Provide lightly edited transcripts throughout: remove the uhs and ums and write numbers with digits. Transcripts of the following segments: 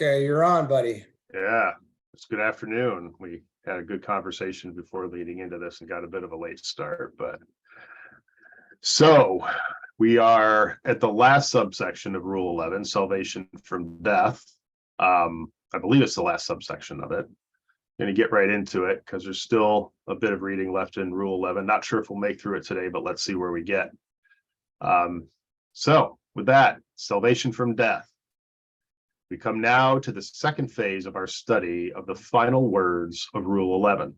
Okay, you're on, buddy. Yeah, it's good afternoon. We had a good conversation before leading into this and got a bit of a late start, but so we are at the last subsection of Rule 11, salvation from death. I believe it's the last subsection of it. Going to get right into it because there's still a bit of reading left in Rule 11. Not sure if we'll make through it today, but let's see where we get. So with that, salvation from death. We come now to the second phase of our study of the final words of Rule 11.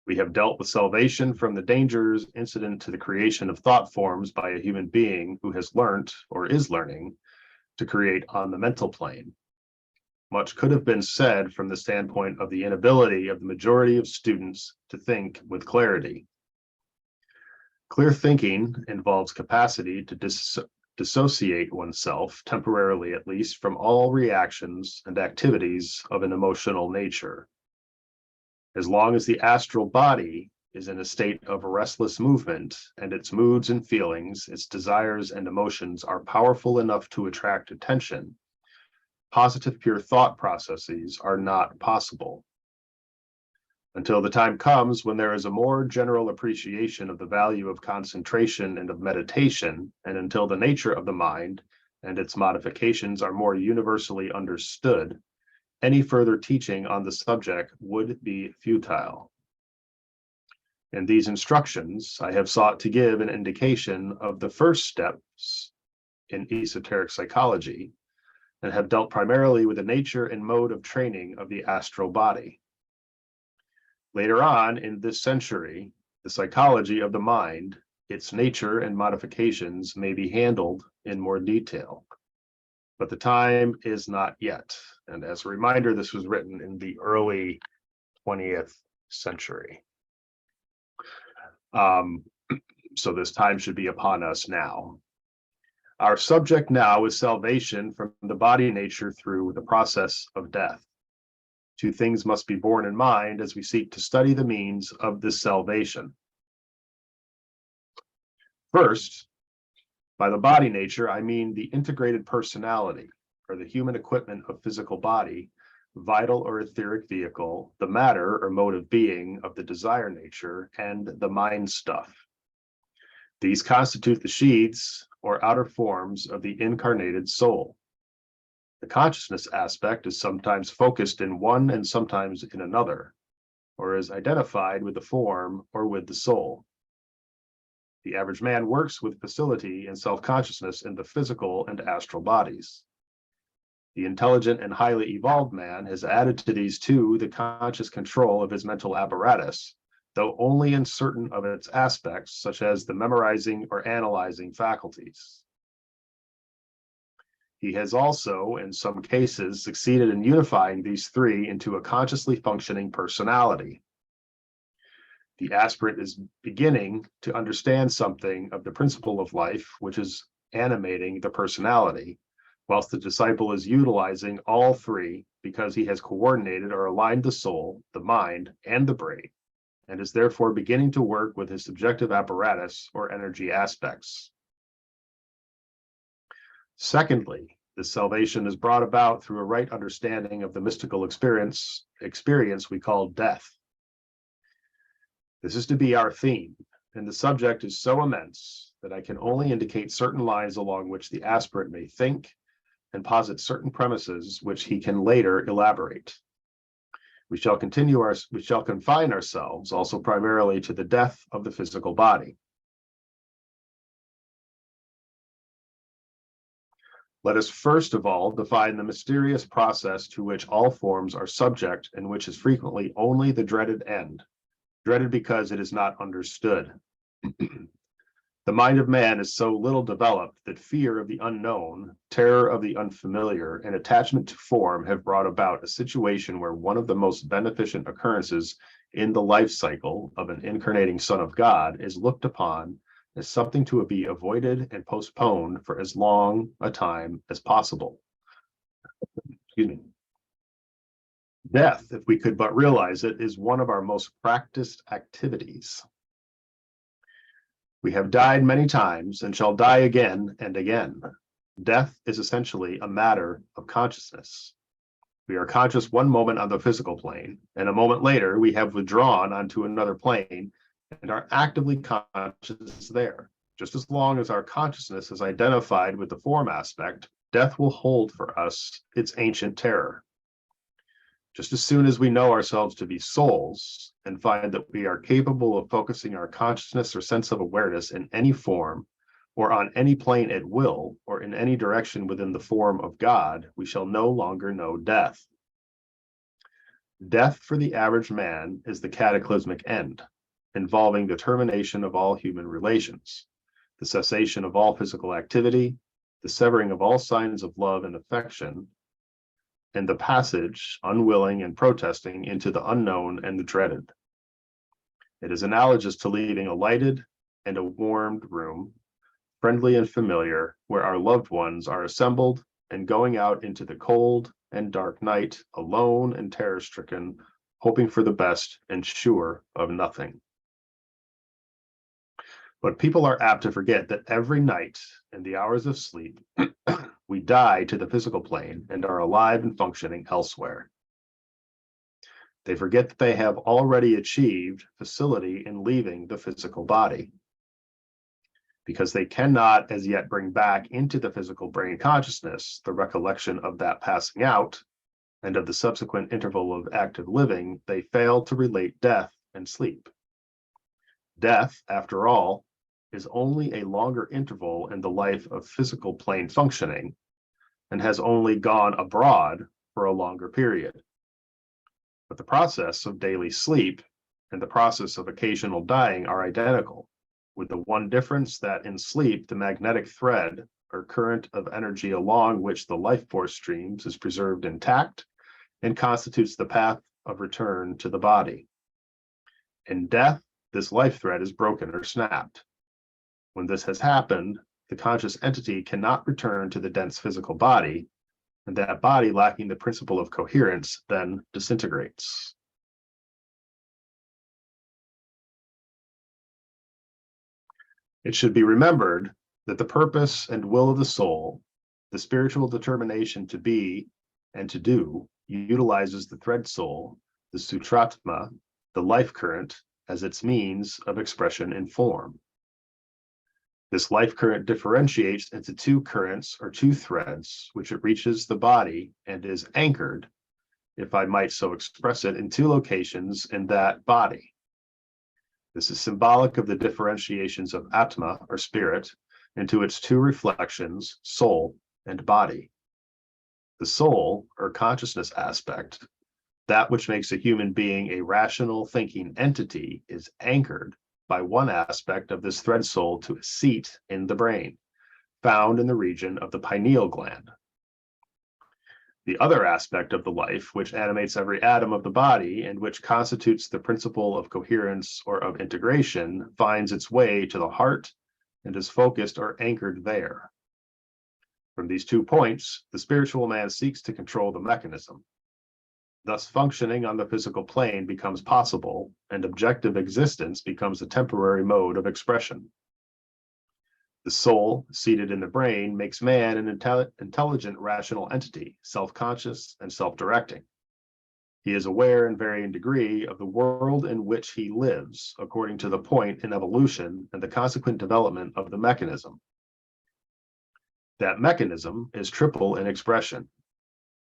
We have dealt with salvation from the dangers incident to the creation of thought forms by a human being who has learnt or is learning to create on the mental plane. Much could have been said from the standpoint of the inability of the majority of students to think with clarity. Clear thinking involves capacity to dissociate oneself, temporarily at least, from all reactions and activities of an emotional nature. As long as the astral body is in a state of restless movement and its moods and feelings, its desires and emotions are powerful enough to attract attention, positive pure thought processes are not possible. Until the time comes when there is a more general appreciation of the value of concentration and of meditation, and until the nature of the mind and its modifications are more universally understood, any further teaching on the subject would be futile. In these instructions, I have sought to give an indication of the first steps in esoteric psychology, and have dealt primarily with the nature and mode of training of the astral body. Later on in this century, the psychology of the mind, its nature and modifications may be handled in more detail. But the time is not yet. And as a reminder, this was written in the early 20th century. So this time should be upon us now. Our subject now is salvation from the body nature through the process of death. Two things must be borne in mind as we seek to study the means of this salvation. First, by the body nature, I mean the integrated personality, or the human equipment of physical body, vital or etheric vehicle, the matter or mode of being of the desire nature, and the mind stuff. These constitute the sheaths or outer forms of the incarnated soul. The consciousness aspect is sometimes focused in one and sometimes in another, or is identified with the form or with the soul. The average man works with facility and self-consciousness in the physical and astral bodies. The intelligent and highly evolved man has added to these two the conscious control of his mental apparatus, though only in certain of its aspects, such as the memorizing or analyzing faculties. He has also, in some cases, succeeded in unifying these three into a consciously functioning personality. The aspirant is beginning to understand something of the principle of life, which is animating the personality, whilst the disciple is utilizing all three because he has coordinated or aligned the soul, the mind, and the brain, and is therefore beginning to work with his subjective apparatus or energy aspects. Secondly, this salvation is brought about through a right understanding of the mystical experience we call death. This is to be our theme, and the subject is so immense that I can only indicate certain lines along which the aspirant may think and posit certain premises which he can later elaborate. We shall confine ourselves also primarily to the death of the physical body. Let us first of all define the mysterious process to which all forms are subject and which is frequently only the dreaded end, dreaded because it is not understood. The mind of man is so little developed that fear of the unknown, terror of the unfamiliar, and attachment to form have brought about a situation where one of the most beneficent occurrences in the life cycle of an incarnating Son of God is looked upon as something to be avoided and postponed for as long a time as possible. Excuse me. Death, if we could but realize it, is one of our most practiced activities. We have died many times and shall die again and again. Death is essentially a matter of consciousness. We are conscious one moment on the physical plane, and a moment later we have withdrawn onto another plane and are actively conscious there. Just as long as our consciousness is identified with the form aspect, death will hold for us its ancient terror. Just as soon as we know ourselves to be souls and find that we are capable of focusing our consciousness or sense of awareness in any form, or on any plane at will, or in any direction within the form of God, we shall no longer know death. Death for the average man is the cataclysmic end, involving the termination of all human relations, the cessation of all physical activity, the severing of all signs of love and affection, and the passage, unwilling and protesting, into the unknown and the dreaded. It is analogous to leaving a lighted and a warmed room, friendly and familiar, where our loved ones are assembled, and going out into the cold and dark night, alone and terror-stricken, hoping for the best and sure of nothing. But people are apt to forget that every night in the hours of sleep, we die to the physical plane and are alive and functioning elsewhere. They forget that they have already achieved facility in leaving the physical body. Because they cannot as yet bring back into the physical brain consciousness the recollection of that passing out and of the subsequent interval of active living, they fail to relate death and sleep. Death, after all, is only a longer interval in the life of physical plane functioning and has only gone abroad for a longer period. But the process of daily sleep and the process of occasional dying are identical, with the one difference that in sleep, the magnetic thread or current of energy along which the life force streams is preserved intact and constitutes the path of return to the body. In death, this life thread is broken or snapped. When this has happened, the conscious entity cannot return to the dense physical body, and that body, lacking the principle of coherence, then disintegrates. It should be remembered that the purpose and will of the soul, the spiritual determination to be and to do, utilizes the thread soul, the sutratma, the life current, as its means of expression in form. This life current differentiates into two currents or two threads, which it reaches the body and is anchored, if I might so express it, in two locations in that body. This is symbolic of the differentiations of Atma, or spirit, into its two reflections, soul and body. The soul, or consciousness aspect, that which makes a human being a rational thinking entity, is anchored by one aspect of this thread soul to a seat in the brain, found in the region of the pineal gland. The other aspect of the life, which animates every atom of the body and which constitutes the principle of coherence or of integration, finds its way to the heart and is focused or anchored there. From these 2 points, the spiritual man seeks to control the mechanism. Thus, functioning on the physical plane becomes possible, and objective existence becomes a temporary mode of expression. The soul, seated in the brain, makes man an intelligent, rational entity, self-conscious and self-directing. He is aware in varying degree of the world in which he lives, according to the point in evolution and the consequent development of the mechanism. That mechanism is triple in expression.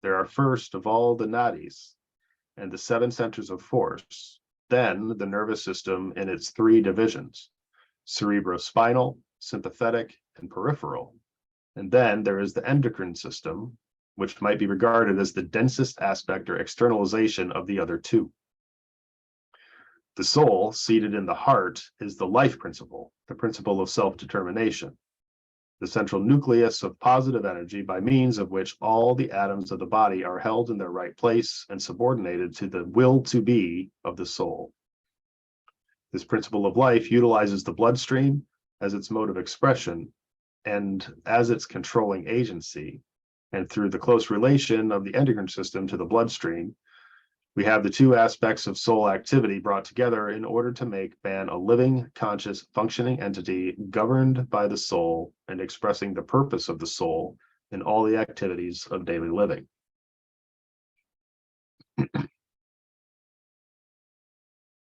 There are first of all the nadis and the 7 centers of force, then the nervous system in its 3 divisions, cerebrospinal, sympathetic, and peripheral. And then there is the endocrine system, which might be regarded as the densest aspect or externalization of the other 2. The soul, seated in the heart, is the life principle, the principle of self-determination, the central nucleus of positive energy by means of which all the atoms of the body are held in their right place and subordinated to the will to be of the soul. This principle of life utilizes the bloodstream as its mode of expression and as its controlling agency, and through the close relation of the endocrine system to the bloodstream, we have the 2 aspects of soul activity brought together in order to make man a living, conscious, functioning entity governed by the soul and expressing the purpose of the soul in all the activities of daily living.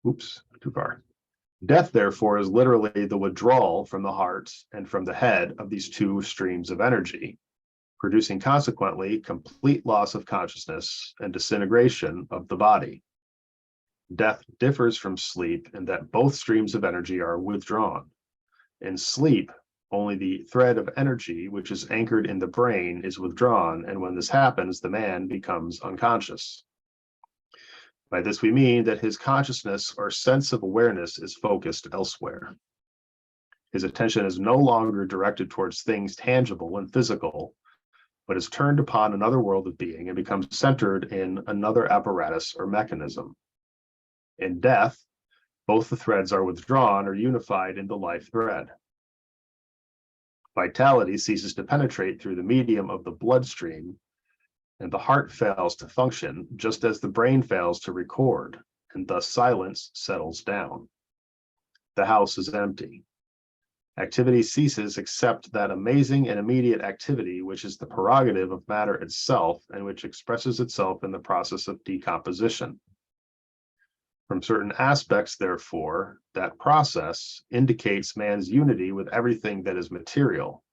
Oops, too far. Death, therefore, is literally the withdrawal from the heart and from the head of these two streams of energy, producing consequently complete loss of consciousness and disintegration of the body. Death differs from sleep in that both streams of energy are withdrawn. In sleep, only the thread of energy which is anchored in the brain is withdrawn, and when this happens, the man becomes unconscious. By this we mean that his consciousness or sense of awareness is focused elsewhere. His attention is no longer directed towards things tangible and physical, but is turned upon another world of being and becomes centered in another apparatus or mechanism. In death, both the threads are withdrawn or unified in the life thread. Vitality ceases to penetrate through the medium of the bloodstream, and the heart fails to function, just as the brain fails to record, and thus silence settles down. The house is empty. Activity ceases except that amazing and immediate activity which is the prerogative of matter itself and which expresses itself in the process of decomposition. From certain aspects, therefore, that process indicates man's unity with everything that is material.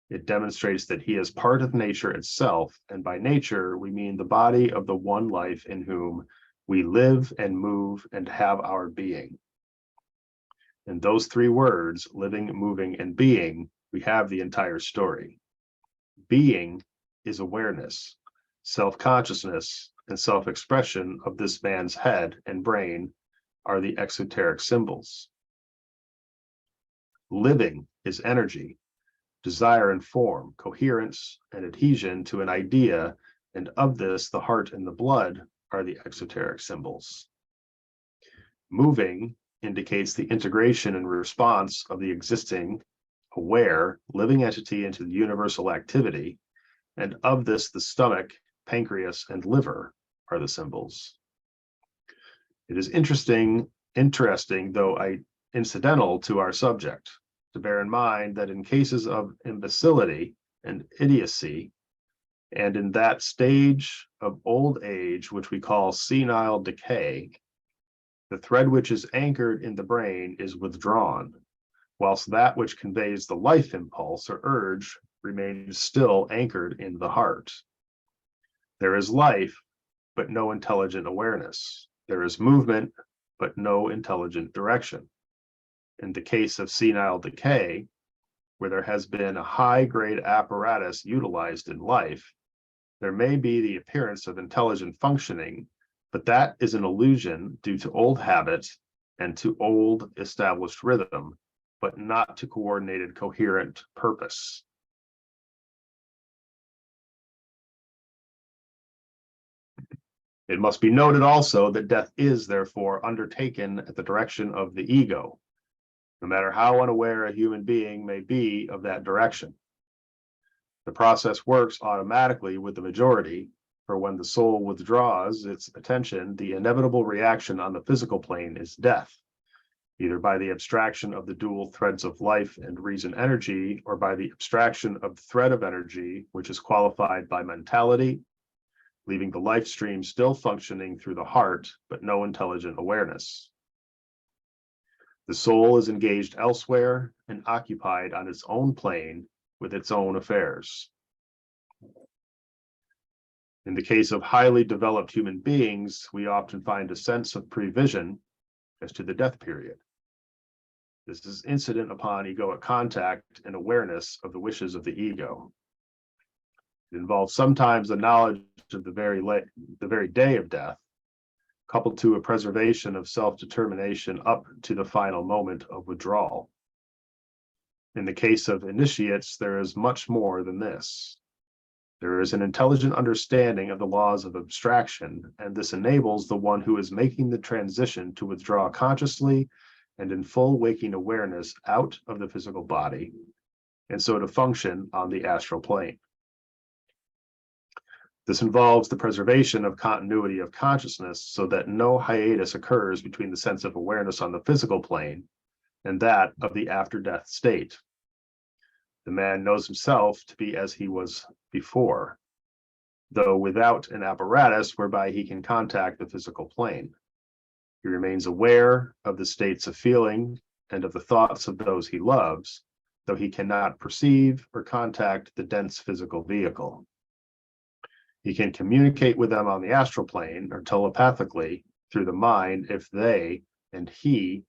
It demonstrates that he is part of nature itself, and by nature we mean the body of the one life in whom we live and move and have our being. In those three words, living, moving, and being, we have the entire story. Being is awareness, self-consciousness, and self-expression of this man's head and brain are the exoteric symbols. Living is energy, desire and form, coherence and adhesion to an idea, and of this the heart and the blood are the exoteric symbols. Moving indicates the integration and response of the existing, aware, living entity into the universal activity, and of this the stomach, pancreas, and liver are the symbols. It is interesting, though incidental to our subject, to bear in mind that in cases of imbecility and idiocy, and in that stage of old age which we call senile decay, the thread which is anchored in the brain is withdrawn, whilst that which conveys the life impulse or urge remains still anchored in the heart. There is life, but no intelligent awareness. There is movement, but no intelligent direction. In the case of senile decay, where there has been a high-grade apparatus utilized in life, there may be the appearance of intelligent functioning, but that is an illusion due to old habit and to old established rhythm, but not to coordinated, coherent purpose. It must be noted also that death is, therefore, undertaken at the direction of the ego, no matter how unaware a human being may be of that direction. The process works automatically with the majority, for when the soul withdraws its attention, the inevitable reaction on the physical plane is death, either by the abstraction of the dual threads of life and reason energy, or by the abstraction of the thread of energy, which is qualified by mentality, leaving the life stream still functioning through the heart, but no intelligent awareness. The soul is engaged elsewhere and occupied on its own plane with its own affairs. In the case of highly developed human beings, we often find a sense of prevision as to the death period. This is incident upon egoic contact and awareness of the wishes of the ego. It involves sometimes the knowledge of the very day of death, coupled to a preservation of self-determination up to the final moment of withdrawal. In the case of initiates, there is much more than this. There is an intelligent understanding of the laws of abstraction, and this enables the one who is making the transition to withdraw consciously and in full waking awareness out of the physical body, and so to function on the astral plane. This involves the preservation of continuity of consciousness so that no hiatus occurs between the sense of awareness on the physical plane and that of the after-death state. The man knows himself to be as he was before. though without an apparatus whereby he can contact the physical plane. He remains aware of the states of feeling and of the thoughts of those he loves, though he cannot perceive or contact the dense physical vehicle. He can communicate with them on the astral plane or telepathically through the mind if they and he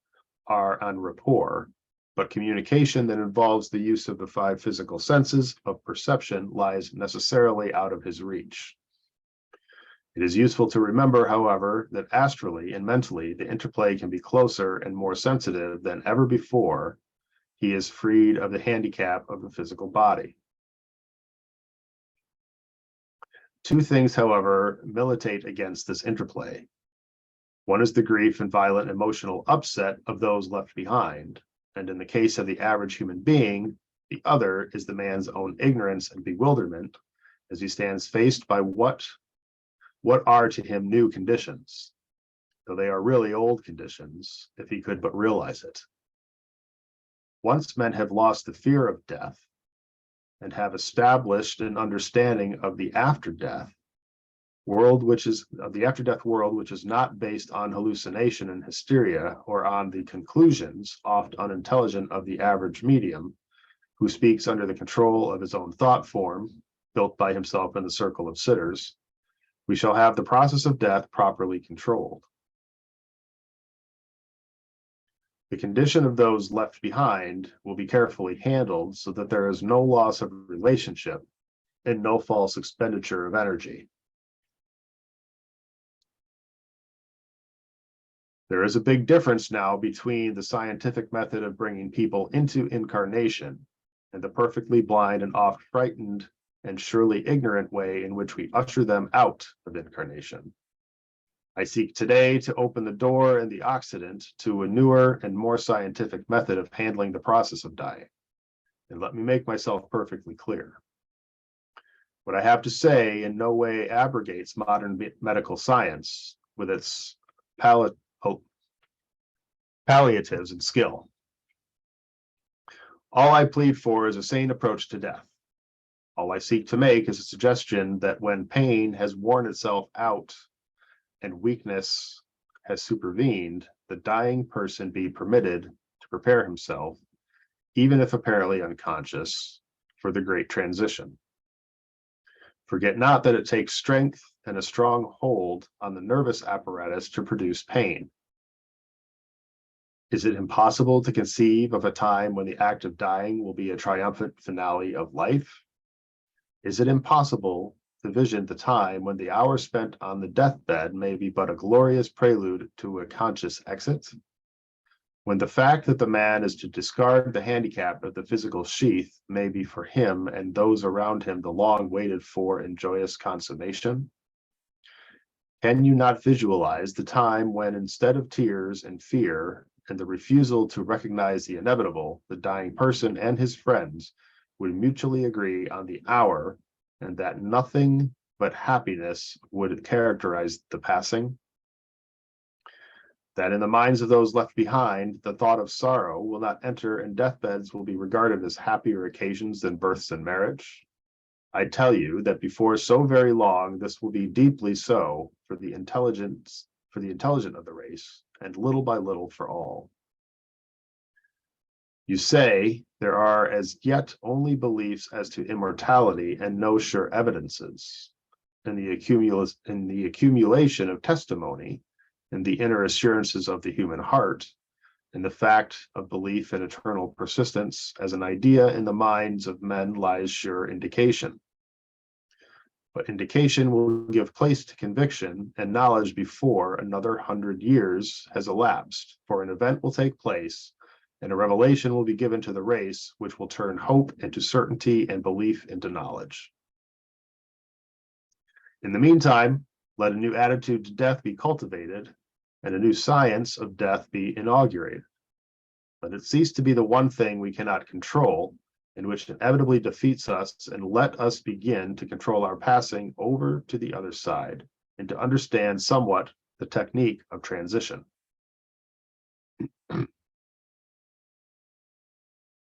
are en rapport, but communication that involves the use of the 5 physical senses of perception lies necessarily out of his reach. It is useful to remember, however, that astrally and mentally the interplay can be closer and more sensitive than ever before he is freed of the handicap of the physical body. 2 things, however, militate against this interplay. One is the grief and violent emotional upset of those left behind, and in the case of the average human being, the other is the man's own ignorance and bewilderment as he stands faced by what are to him new conditions, though they are really old conditions, if he could but realize it. Once men have lost the fear of death and have established an understanding of the after-death world, which is not based on hallucination and hysteria or on the conclusions, oft unintelligent, of the average medium, who speaks under the control of his own thought form, built by himself in the circle of sitters, we shall have the process of death properly controlled. The condition of those left behind will be carefully handled so that there is no loss of relationship and no false expenditure of energy. There is a big difference now between the scientific method of bringing people into incarnation and the perfectly blind and oft frightened and surely ignorant way in which we usher them out of incarnation. I seek today to open the door in the Occident to a newer and more scientific method of handling the process of dying. And let me make myself perfectly clear. What I have to say in no way abrogates modern medical science with its palliatives and skill. All I plead for is a sane approach to death. All I seek to make is a suggestion that when pain has worn itself out and weakness has supervened, the dying person be permitted to prepare himself, even if apparently unconscious, for the great transition. Forget not that it takes strength and a strong hold on the nervous apparatus to produce pain. Is it impossible to conceive of a time when the act of dying will be a triumphant finale of life? Is it impossible to vision the time when the hour spent on the deathbed may be but a glorious prelude to a conscious exit? When the fact that the man is to discard the handicap of the physical sheath may be for him and those around him the long waited for and joyous consummation? Can you not visualize the time when, instead of tears and fear and the refusal to recognize the inevitable, the dying person and his friends would mutually agree on the hour, and that nothing but happiness would characterize the passing? That in the minds of those left behind, the thought of sorrow will not enter, and deathbeds will be regarded as happier occasions than births and marriage? I tell you that before so very long, this will be deeply so for the intelligent of the race, and little by little for all. You say there are as yet only beliefs as to immortality and no sure evidences. In the accumulation of testimony, in the inner assurances of the human heart, in the fact of belief in eternal persistence as an idea in the minds of men lies sure indication. But indication will give place to conviction and knowledge before another 100 years has elapsed, for an event will take place and a revelation will be given to the race, which will turn hope into certainty and belief into knowledge. In the meantime, let a new attitude to death be cultivated and a new science of death be inaugurated. Let it cease to be the one thing we cannot control and which inevitably defeats us, and let us begin to control our passing over to the other side and to understand somewhat the technique of transition.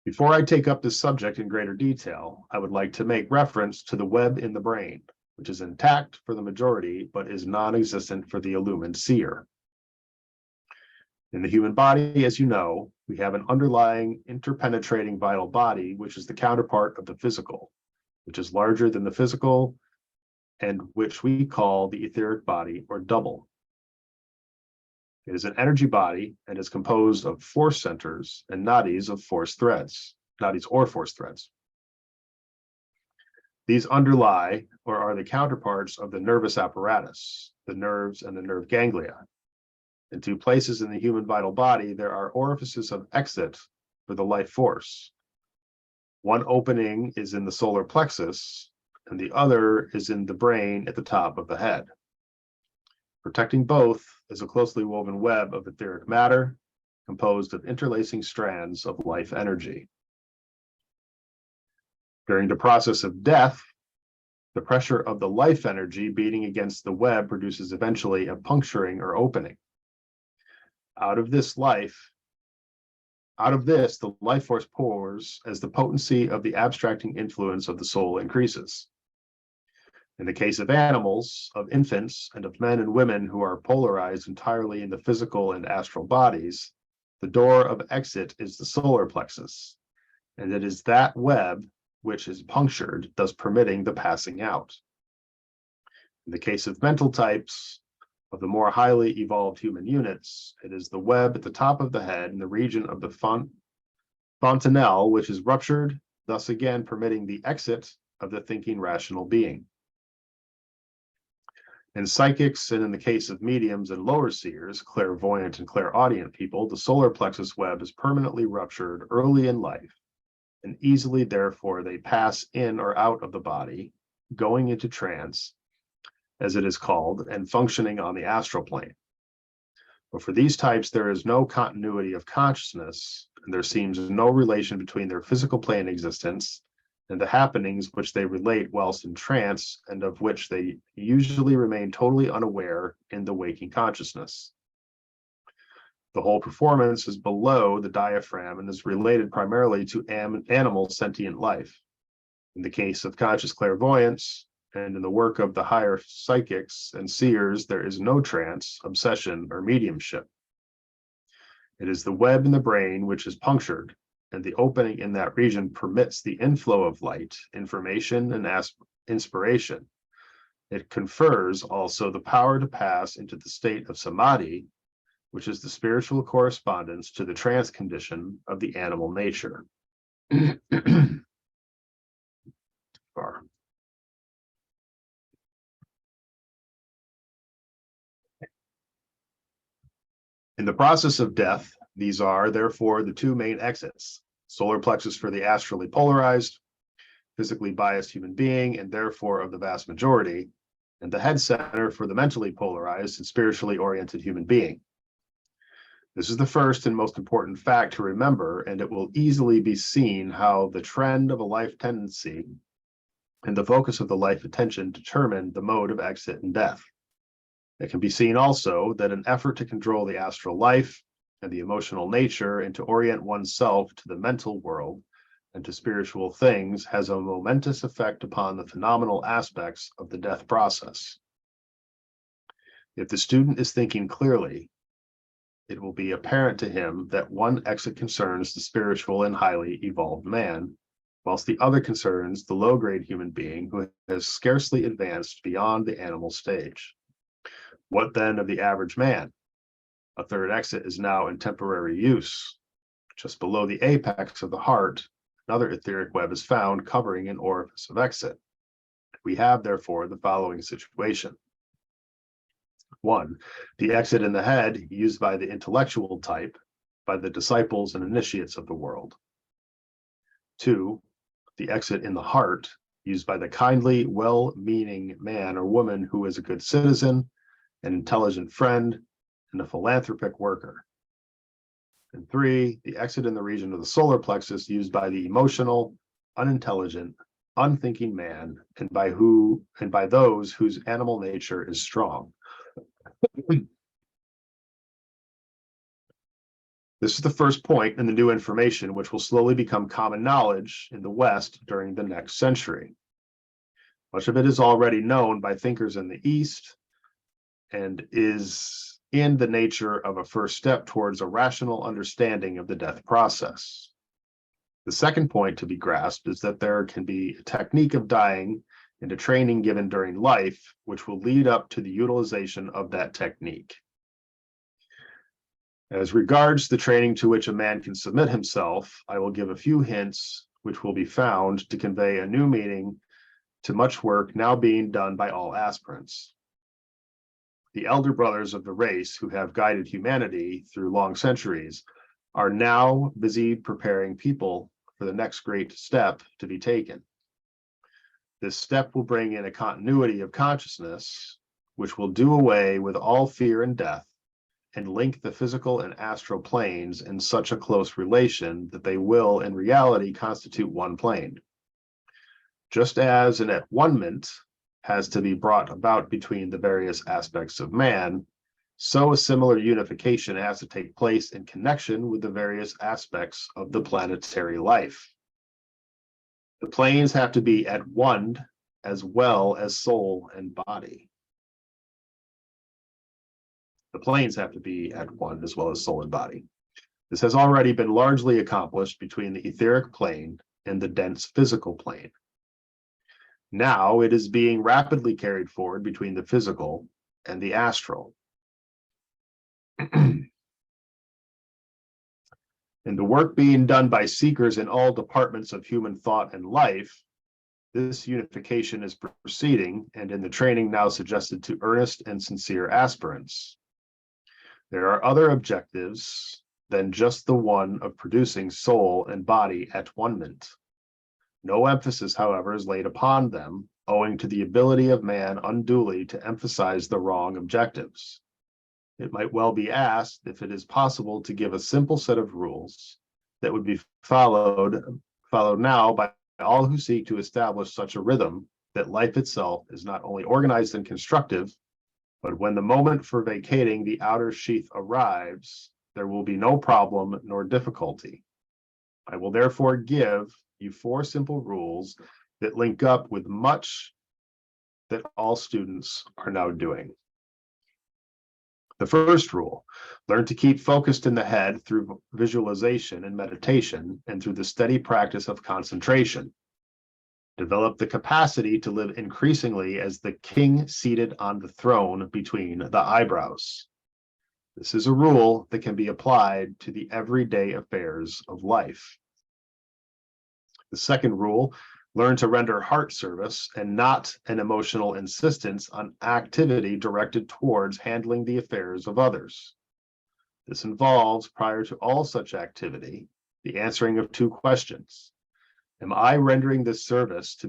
Before I take up this subject in greater detail, I would like to make reference to the web in the brain, which is intact for the majority, but is non-existent for the illumined seer. In the human body, as you know, we have an underlying interpenetrating vital body, which is the counterpart of the physical, which is larger than the physical, and which we call the etheric body or double. It is an energy body and is composed of force centers and nadis of force threads, nadis or force threads. These underlie or are the counterparts of the nervous apparatus, the nerves and the nerve ganglia. In two places in the human vital body, there are orifices of exit for the life force. One opening is in the solar plexus, and the other is in the brain at the top of the head. Protecting both is a closely woven web of etheric matter, composed of interlacing strands of life energy. During the process of death, the pressure of the life energy beating against the web produces eventually a puncturing or opening. Out of this, the life force pours as the potency of the abstracting influence of the soul increases. In the case of animals, of infants, and of men and women who are polarized entirely in the physical and astral bodies, the door of exit is the solar plexus, and it is that web which is punctured, thus permitting the passing out. In the case of mental types, of the more highly evolved human units, it is the web at the top of the head in the region of the fontanelle, which is ruptured, thus again permitting the exit of the thinking rational being. In psychics, and in the case of mediums and lower seers, clairvoyant and clairaudient people, the solar plexus web is permanently ruptured early in life, and easily, therefore, they pass in or out of the body, going into trance, as it is called, and functioning on the astral plane. But for these types, there is no continuity of consciousness, and there seems no relation between their physical plane existence and the happenings which they relate whilst in trance, and of which they usually remain totally unaware in the waking consciousness. The whole performance is below the diaphragm and is related primarily to animal sentient life. In the case of conscious clairvoyance, and in the work of the higher psychics and seers, there is no trance, obsession, or mediumship. It is the web in the brain which is punctured, and the opening in that region permits the inflow of light, information, and inspiration. It confers also the power to pass into the state of samadhi, which is the spiritual correspondence to the trance condition of the animal nature. In the process of death, these are, therefore, the two main exits: solar plexus for the astrally polarized, physically biased human being, and therefore of the vast majority, and the head center for the mentally polarized and spiritually oriented human being. This is the first and most important fact to remember, and it will easily be seen how the trend of a life tendency and the focus of the life attention determine the mode of exit and death. It can be seen also that an effort to control the astral life and the emotional nature and to orient oneself to the mental world and to spiritual things has a momentous effect upon the phenomenal aspects of the death process. If the student is thinking clearly, it will be apparent to him that one exit concerns the spiritual and highly evolved man, whilst the other concerns the low-grade human being who has scarcely advanced beyond the animal stage. What then of the average man? A third exit is now in temporary use. Just below the apex of the heart, another etheric web is found covering an orifice of exit. We have, therefore, the following situation. 1. The exit in the head used by the intellectual type, by the disciples and initiates of the world. 2. The exit in the heart used by the kindly, well-meaning man or woman who is a good citizen, an intelligent friend, and a philanthropic worker. And 3, the exit in the region of the solar plexus used by the emotional, unintelligent, unthinking man, and by those whose animal nature is strong. This is the first point in the new information, which will slowly become common knowledge in the West during the next century. Much of it is already known by thinkers in the East and is in the nature of a first step towards a rational understanding of the death process. The second point to be grasped is that there can be a technique of dying and a training given during life, which will lead up to the utilization of that technique. As regards the training to which a man can submit himself, I will give a few hints which will be found to convey a new meaning to much work now being done by all aspirants. The elder brothers of the race who have guided humanity through long centuries are now busy preparing people for the next great step to be taken. This step will bring in a continuity of consciousness, which will do away with all fear and death and link the physical and astral planes in such a close relation that they will in reality constitute one plane. Just as an at-one-ment has to be brought about between the various aspects of man, so a similar unification has to take place in connection with the various aspects of the planetary life. The planes have to be at one as well as soul and body. The planes have to be at one as well as soul and body. This has already been largely accomplished between the etheric plane and the dense physical plane. Now it is being rapidly carried forward between the physical and the astral. In the work being done by seekers in all departments of human thought and life, this unification is proceeding, and in the training now suggested to earnest and sincere aspirants. There are other objectives than just the one of producing soul and body at one-ment. No emphasis, however, is laid upon them, owing to the ability of man unduly to emphasize the wrong objectives. It might well be asked if it is possible to give a simple set of rules that would be followed now by all who seek to establish such a rhythm that life itself is not only organized and constructive, but when the moment for vacating the outer sheath arrives, there will be no problem nor difficulty. I will therefore give you 4 simple rules that link up with much that all students are now doing. The first rule: learn to keep focused in the head through visualization and meditation and through the steady practice of concentration. Develop the capacity to live increasingly as the king seated on the throne between the eyebrows. This is a rule that can be applied to the everyday affairs of life. The second rule: learn to render heart service and not an emotional insistence on activity directed towards handling the affairs of others. This involves, prior to all such activity, the answering of 2 questions. Am I rendering this service to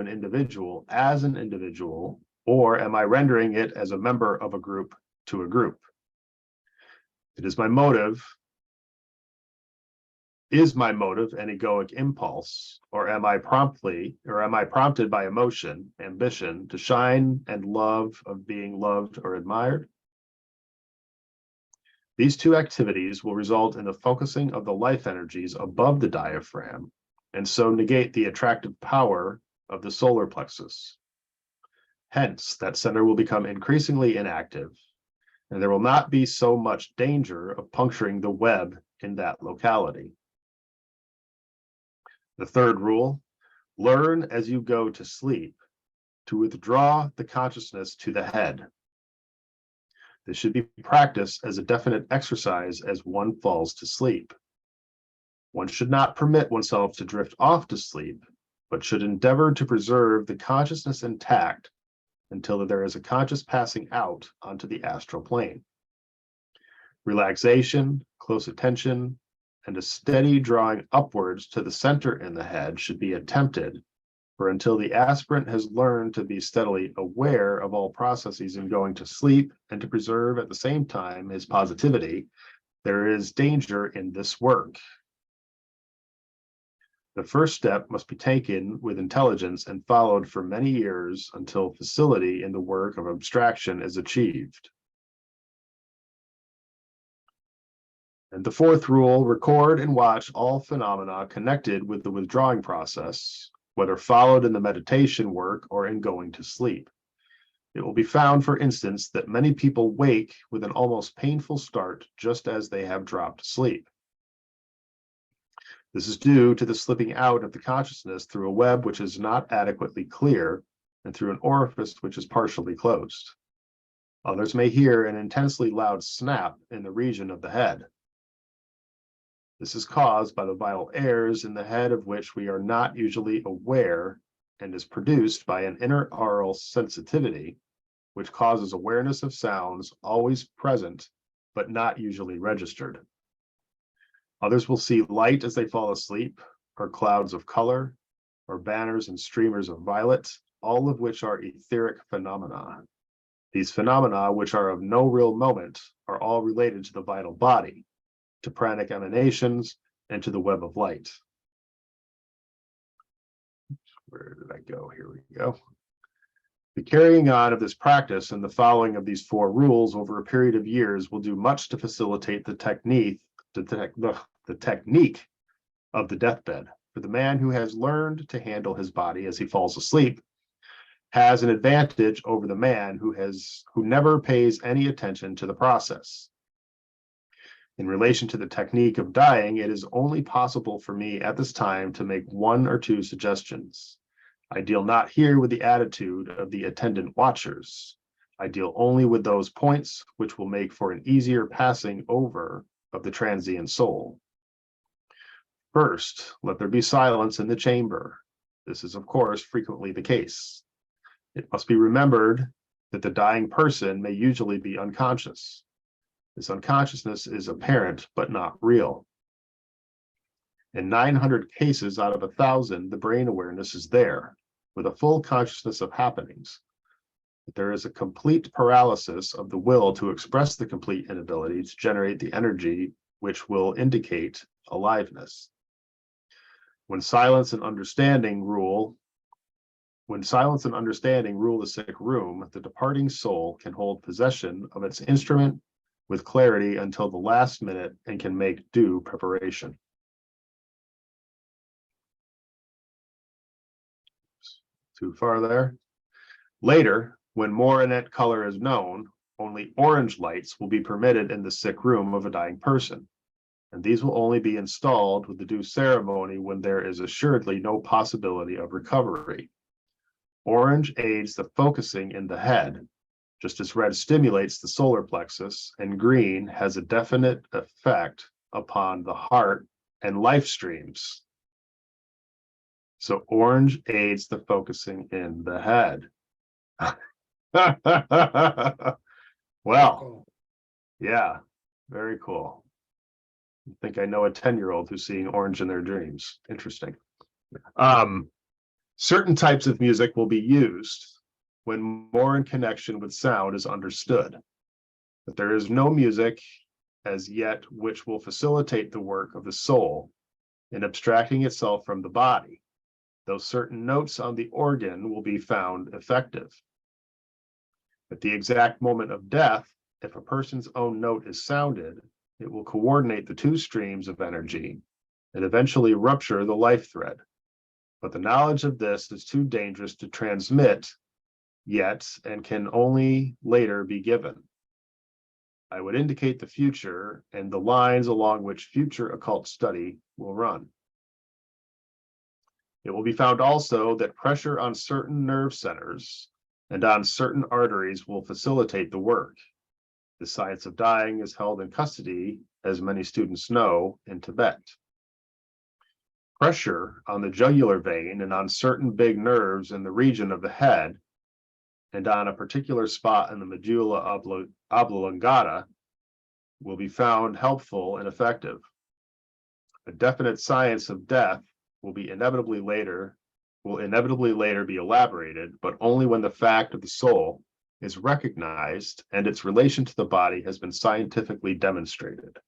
an individual as an individual, or am I rendering it as a member of a group to a group? Is my motive an egoic impulse, or am I prompted by emotion, ambition to shine and love of being loved or admired? These 2 activities will result in the focusing of the life energies above the diaphragm, and so negate the attractive power of the solar plexus. Hence, that center will become increasingly inactive, and there will not be so much danger of puncturing the web in that locality. The third rule: learn as you go to sleep to withdraw the consciousness to the head. This should be practiced as a definite exercise as one falls to sleep. One should not permit oneself to drift off to sleep, but should endeavor to preserve the consciousness intact until there is a conscious passing out onto the astral plane. Relaxation, close attention, and a steady drawing upwards to the center in the head should be attempted, for until the aspirant has learned to be steadily aware of all processes in going to sleep and to preserve at the same time his positivity, there is danger in this work. The first step must be taken with intelligence and followed for many years until facility in the work of abstraction is achieved. And the fourth rule: record and watch all phenomena connected with the withdrawing process, whether followed in the meditation work or in going to sleep. It will be found, for instance, that many people wake with an almost painful start just as they have dropped asleep. This is due to the slipping out of the consciousness through a web which is not adequately clear and through an orifice which is partially closed. Others may hear an intensely loud snap in the region of the head. This is caused by the vital airs in the head of which we are not usually aware and is produced by an inner aural sensitivity, which causes awareness of sounds always present but not usually registered. Others will see light as they fall asleep, or clouds of color, or banners and streamers of violet, all of which are etheric phenomena. These phenomena, which are of no real moment, are all related to the vital body, to pranic emanations, and to the web of light. Where did I go? Here we go. The carrying on of this practice and the following of these 4 rules over a period of years will do much to facilitate the technique of the deathbed. For the man who has learned to handle his body as he falls asleep has an advantage over the man who never pays any attention to the process. In relation to the technique of dying, it is only possible for me at this time to make 1 or 2 suggestions. I deal not here with the attitude of the attendant watchers. I deal only with those points which will make for an easier passing over of the transient soul. First, let there be silence in the chamber. This is, of course, frequently the case. It must be remembered that the dying person may usually be unconscious. This unconsciousness is apparent but not real. In 900 cases out of 1,000, the brain awareness is there, with a full consciousness of happenings. But there is a complete paralysis of the will to express the complete inability to generate the energy which will indicate aliveness. When silence and understanding rule the sick room, the departing soul can hold possession of its instrument with clarity until the last minute and can make due preparation. Too far there. Later, when more innate color is known, only orange lights will be permitted in the sick room of a dying person, and these will only be installed with the due ceremony when there is assuredly no possibility of recovery. Orange aids the focusing in the head, just as red stimulates the solar plexus, and green has a definite effect upon the heart and life streams. So orange aids the focusing in the head. Well, yeah, very cool. I think I know a 10-year-old who's seeing orange in their dreams. Interesting. Certain types of music will be used when more in connection with sound is understood. But there is no music as yet which will facilitate the work of the soul in abstracting itself from the body, though certain notes on the organ will be found effective. At the exact moment of death, if a person's own note is sounded, it will coordinate the 2 streams of energy and eventually rupture the life thread. But the knowledge of this is too dangerous to transmit yet and can only later be given. I would indicate the future and the lines along which future occult study will run. It will be found also that pressure on certain nerve centers and on certain arteries will facilitate the work. The science of dying is held in custody, as many students know, in Tibet. Pressure on the jugular vein and on certain big nerves in the region of the head and on a particular spot in the medulla oblongata will be found helpful and effective. A definite science of death will inevitably later be elaborated, but only when the fact of the soul is recognized and its relation to the body has been scientifically demonstrated.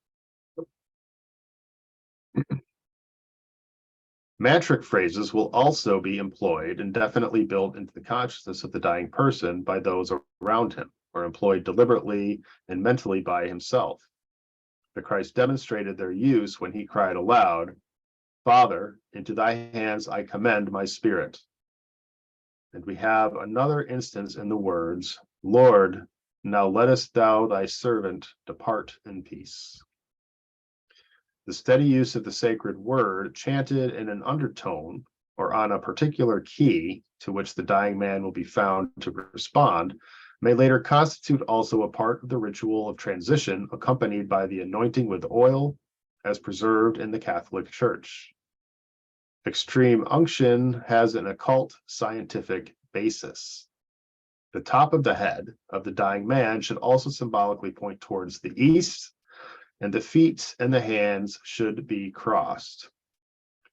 Mantric phrases will also be employed and definitely built into the consciousness of the dying person by those around him, or employed deliberately and mentally by himself. The Christ demonstrated their use when he cried aloud, Father, into thy hands I commend my spirit. And we have another instance in the words, Lord, now lettest thou thy servant depart in peace. The steady use of the sacred word, chanted in an undertone or on a particular key to which the dying man will be found to respond, may later constitute also a part of the ritual of transition accompanied by the anointing with oil as preserved in the Catholic Church. Extreme unction has an occult scientific basis. The top of the head of the dying man should also symbolically point towards the east, and the feet and the hands should be crossed.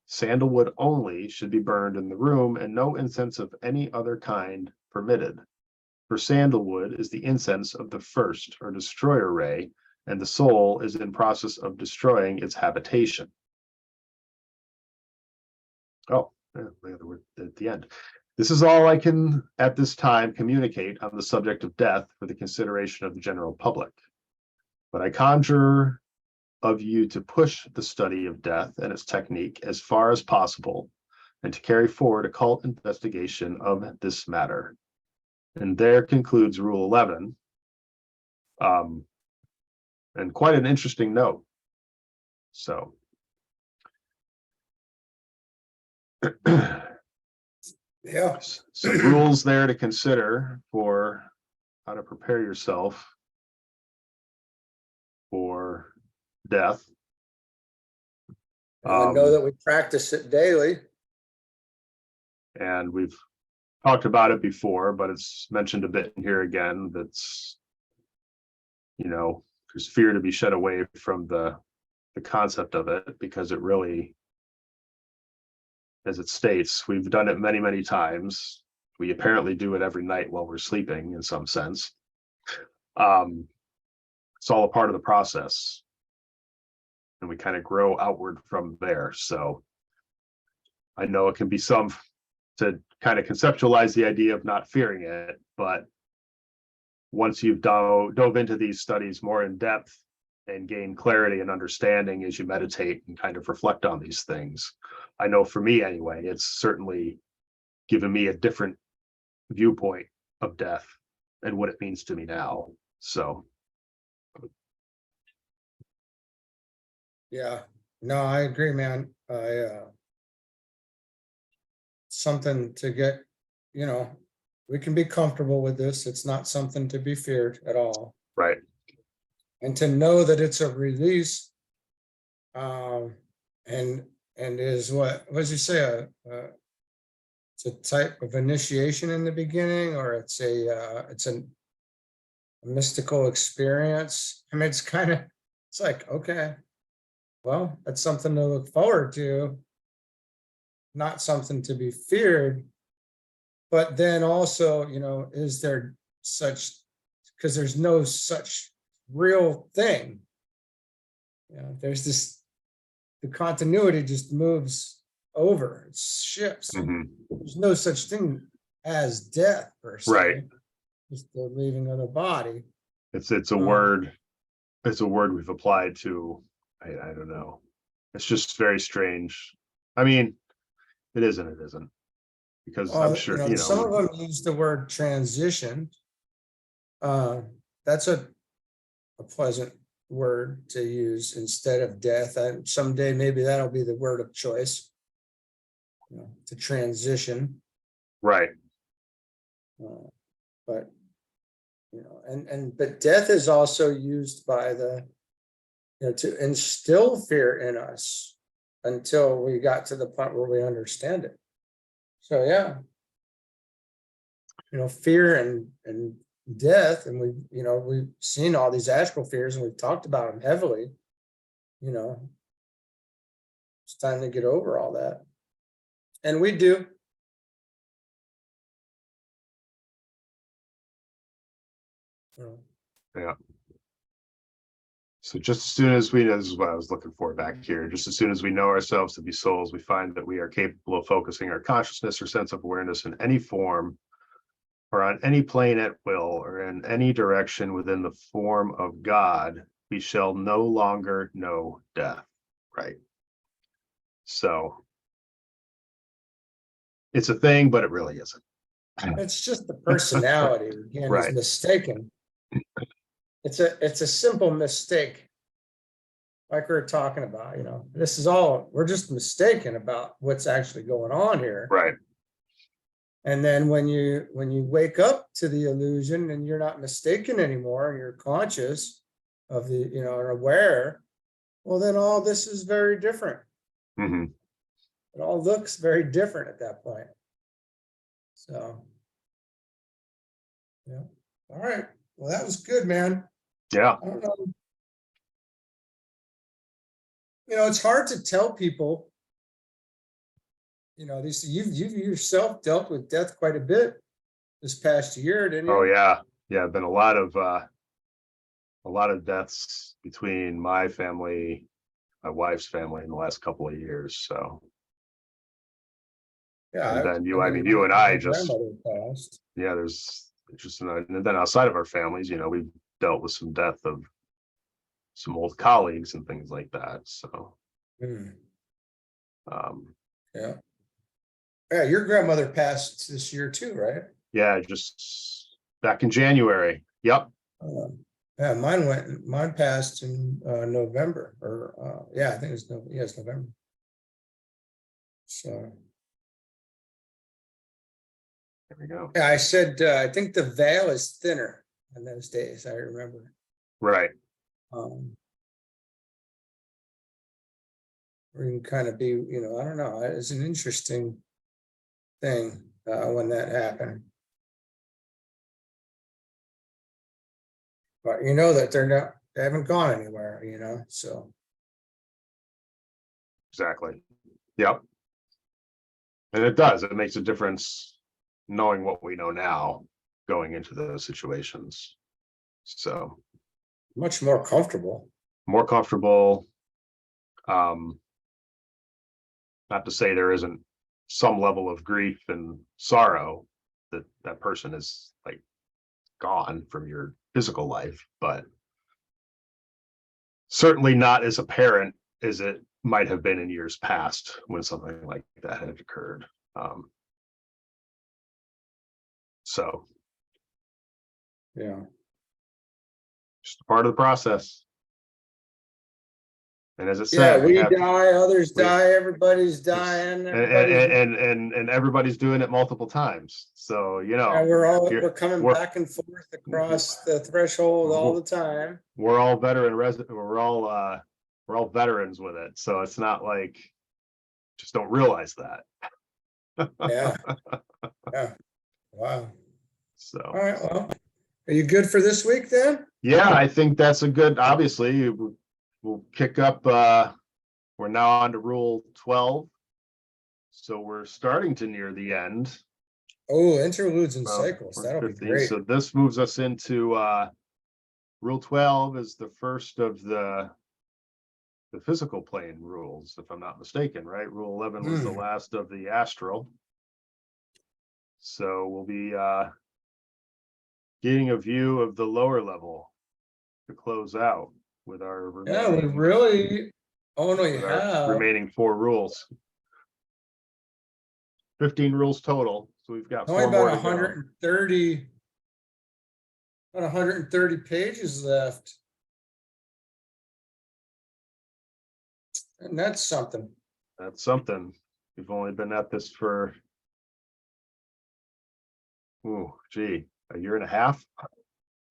Sandalwood only should be burned in the room, and no incense of any other kind permitted. For sandalwood is the incense of the first or destroyer ray, and the soul is in process of destroying its habitation. Oh, the other word at the end. This is all I can, at this time, communicate on the subject of death for the consideration of the general public. But I conjure of you to push the study of death and its technique as far as possible, and to carry forward occult investigation of this matter. And there concludes Rule 11. And quite an interesting note. So. Yeah. Some rules there to consider for how to prepare yourself for death. I know that we practice it daily. And we've talked about it before, but it's mentioned a bit in here again. That's, there's fear to be shed away from the concept of it, because it really, as it states, we've done it many, many times. We apparently do it every night while we're sleeping in some sense. It's all a part of the process. And we kind of grow outward from there. So I know it can be some to kind of conceptualize the idea of not fearing it, but once you've dove into these studies more in depth and gain clarity and understanding as you meditate and kind of reflect on these things, I know for me anyway, it's certainly given me a different viewpoint of death and what it means to me now. So. Yeah, no, I agree, man. Something to get, we can be comfortable with this. It's not something to be feared at all. Right. And to know that it's a release, and is what does he say? It's a type of initiation in the beginning, or it's a mystical experience. I mean, it's like, okay, well, that's something to look forward to, not something to be feared. But then also, is there such, because there's no such real thing. There's the continuity just moves over, it shifts. Mm-hmm. There's no such thing as death per se. Right. Just the leaving of the body. It's a word. It's a word we've applied to. I don't know. It's just very strange. I mean, it is and it isn't, because I'm sure some of them use the word transition. That's a pleasant word to use instead of death. Someday maybe that'll be the word of choice. To transition. Right. But but death is also used by to instill fear in us until we got to the point where we understand it. So yeah, fear and death, and we've seen all these astral fears, and we've talked about them heavily. It's time to get over all that, and we do. Yeah. So just as soon as this is what I was looking for back here, just as soon as we know ourselves to be souls, we find that we are capable of focusing our consciousness or sense of awareness in any form or on any plane at will or in any direction within the form of God, we shall no longer know death. Right. So it's a thing, but it really isn't. It's just the personality again is Right. mistaken. It's a simple mistake. Like we were talking about, this is all, we're just mistaken about what's actually going on here. Right. And then when you wake up to the illusion and you're not mistaken anymore, and you're conscious of the, and aware, well, then all this is very different. Hmm. It all looks very different at that point. So, yeah. All right. Well, that was good, man. Yeah. I don't know. It's hard to tell people, these you've yourself dealt with death quite a bit this past year, didn't you? Oh yeah. Yeah. Been a lot of deaths between my family, my wife's family in the last couple of years. So Yeah. and then you and my I just, grandmother passed. yeah, there's just, and then outside of our families, we've dealt with some death of some old colleagues and things like that. So, Hmm. um, Yeah. Yeah, your grandmother passed this year too, right? yeah, just back in January. Yep. Yeah, mine passed in November, or yeah, I think it's November. So There we go. yeah, I said I think the veil is thinner in those days. I remember. Right. Or you can kind of be, I don't know. It's an interesting thing when that happened. But that they haven't gone anywhere, so. Exactly. Yep. And it makes a difference knowing what we know now going into those situations. So Much more comfortable. more comfortable. Not to say there isn't some level of grief and sorrow that that person is like gone from your physical life, but certainly not as apparent as it might have been in years past when something like that had occurred. So Yeah. just part of the process. And as it Yeah, said, we die, others die, everybody's it's- dying, and everybody's doing it multiple times. So yeah, we're coming we're- back and forth across the threshold all the time. we're all we're all veterans with it. So it's not like just don't realize that. Yeah. Yeah. Wow. So All right. Well, are you good for this week then? yeah, I think that's a good, obviously we'll kick up, we're now on to rule 12. So we're starting to near the end. Oh, interludes and Well, cycles. That'll be 15. great. So this moves us into rule 12 is the first of the physical plane rules, if I'm not mistaken, right? Rule 11 was the last of the astral. So we'll be getting a view of the lower level to close out with our Yeah, we remaining, really. Oh no, you with our have. remaining 4 rules. 15 rules total. So we've got Only 4 more about to go. 130. About 130 pages left. And that's something. That's something. We've only been at this for, ooh, gee, a year and a half.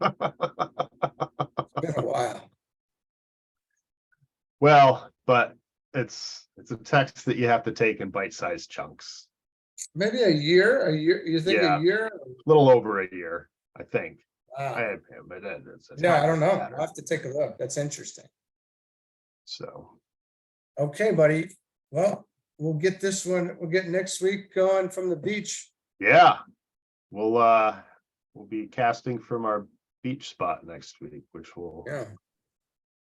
It's been a while. Well, but it's a text that you have to take in bite-sized chunks. Maybe a year. You think Yeah. a year? A little over a year, I think. Wow. But it's Yeah, I don't know. matter. I'll have to take a look. That's interesting. So Okay, buddy. Well, we'll get next week going from the beach. yeah, we'll be casting from our beach spot next week, which will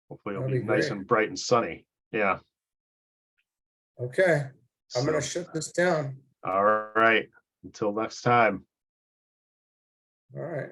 hopefully it'll That'll be be nice great. and bright and sunny. Yeah. Okay. I'm So, gonna shut this down. all right. Until next time. All right.